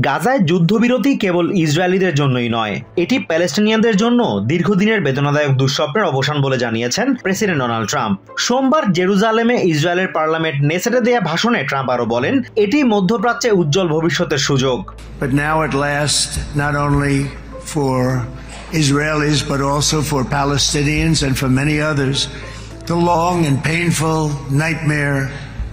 গাজায় যুদ্ধবিরতি কেবল ইসরায়েলিদের জন্যই নয়, এটি প্যালেস্টিনিয়ানদের জন্য দীর্ঘদিনের বেদনাদায়ক দুঃস্বপ্নের অবসান বলে জানিয়েছেন প্রেসিডেন্ট ডোনাল্ড ট্রাম্প। সোমবার জেরুজালেমে ইসরায়েলের পার্লামেন্ট নেসেটে দেয়া ভাষণে ট্রাম্প আরও বলেন, এটি মধ্যপ্রাচ্যে উজ্জ্বল ভবিষ্যতের সুযোগ। But now at last, not only for Israelis but also for Palestinians and for many others, the long and painful nightmare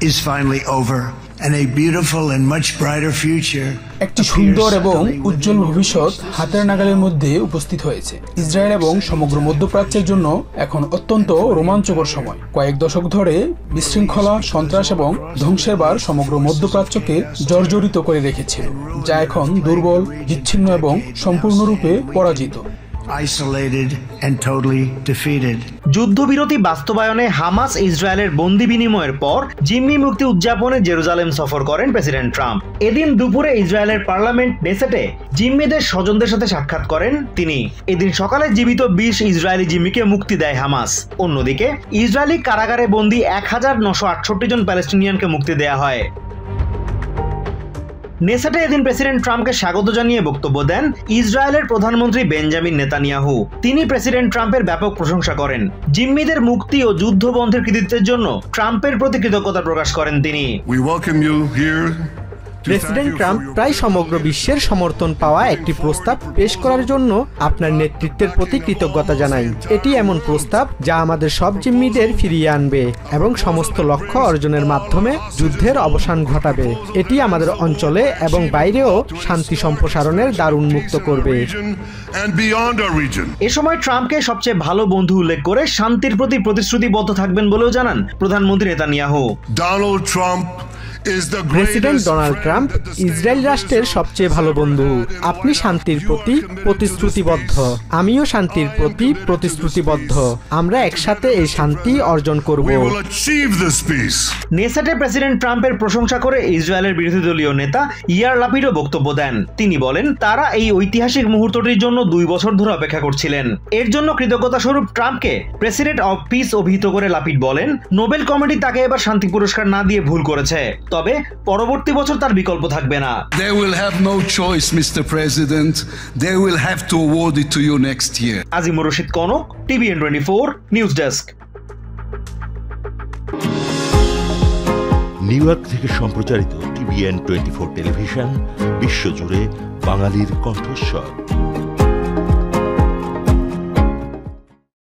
is finally over. And a beautiful and much brighter future. একটি সুন্দর এবং উজ্জ্বল ভবিষ্যৎ হাতের নাগালের মধ্যে উপস্থিত হয়েছে। Israel এবং সমগ্র মধ্যপ্রাচ্যের জন্য এখন অত্যন্ত রোমাঞ্চকর সময়। কয়েক দশক ধরে বিশৃঙ্খলা, সন্ত্রাস এবং ধ্বংসের বার সমগ্র মধ্যপ্রাচ্যকে জর্জরিত করে রেখেছিল, যা এখন দুর্বল, বিচ্ছিন্ন এবং সম্পূর্ণরূপে পরাজিত। Isolated and totally defeated. যুদ্ধবিরতি বাস্তবায়নে হামাস ইসরায়েলের বন্দি বিনিময়ের পর জিম্মি মুক্তি উদযাপনে জেরুজালেম সফর করেন প্রেসিডেন্ট ট্রাম্প। এদিন দুপুরে ইসরায়েলের পার্লামেন্ট নেসেটে জিম্মিদের স্বজনদের সাথে সাক্ষাৎ করেন তিনি। এদিন সকালে জীবিত 20 ইসরায়েলি জিম্মিকে মুক্তি দেয় হামাস। অন্যদিকে ইসরায়েলি কারাগারে বন্দী 1968 জন প্যালেস্টিনিয়ানকে মুক্তি দেয়া হয়। নেসেটে এদিন প্রেসিডেন্ট ট্রাম্পকে স্বাগত জানিয়ে বক্তব্য দেন ইসরায়েলের প্রধানমন্ত্রী বেঞ্জামিন নেতানিয়াহু। তিনি প্রেসিডেন্ট ট্রাম্পের ব্যাপক প্রশংসা করেন। জিম্মিদের মুক্তি ও যুদ্ধবন্ধের কৃতিত্বের জন্য ট্রাম্পের প্রতি কৃতজ্ঞতা প্রকাশ করেন তিনি। প্রেসিডেন্ট ট্রাম্প প্রায় সমগ্র বিশ্বের সমর্থন পাওয়া একটি প্রস্তাব পেশ করার জন্য আপনার নেতৃত্বের প্রতি কৃতজ্ঞতা জানাই। এটি এমন প্রস্তাব যা আমাদের সব জিম্মিদের ফিরিয়ে আনবে এবং সমস্ত লক্ষ্য অর্জনের মাধ্যমে যুদ্ধের অবসান ঘটাবে। এটি আমাদের অঞ্চলে এবং বাইরেও শান্তি সম্প্রসারণের দ্বার উন্মুক্ত করবে। এ সময় ট্রাম্পকে সবচেয়ে ভালো বন্ধু উল্লেখ করে শান্তির প্রতি প্রতিশ্রুতিবদ্ধ থাকবেন বলেও জানান প্রধানমন্ত্রী Netanyahu. President Donald Trump Israel রাষ্ট্রের সবচেয়ে ভালো বন্ধু। আপনি শান্তির প্রতি প্রতিশ্রুতিবদ্ধ, আমিও শান্তির প্রতি প্রতিশ্রুতিবদ্ধ। আমরা একসাথে এই শান্তি অর্জন করব। নেসেটে প্রেসিডেন্ট ট্রাম্পের প্রশংসা করে ইসরায়েলের বিরোধী দলীয় নেতা ইয়ার লাপিডও বক্তব্য দেন। তিনি বলেন, তারা এই ঐতিহাসিক মুহূর্তটির জন্য 2 বছর ধরে অপেক্ষা করছিলেন। এর জন্য কৃতজ্ঞতা স্বরূপ ট্রাম্পকে প্রেসিডেন্ট অব পিস অভিহিত করে লাপিড বলেন, নোবেল কমিটি তাকে এবার শান্তি পুরস্কার না দিয়ে ভুল করেছে, তবে পরবর্তী বছর তার বিকল্প থাকবে না। They will have no choice, Mr. President. They will have to award it to you next year. Azimur Rashid Kanak, TVN 24 news desk. New York থেকে সম্প্রচারিত TVN 24 টেলিভিশন বিশ্বজুড়ে বাঙালির কণ্ঠস্বর।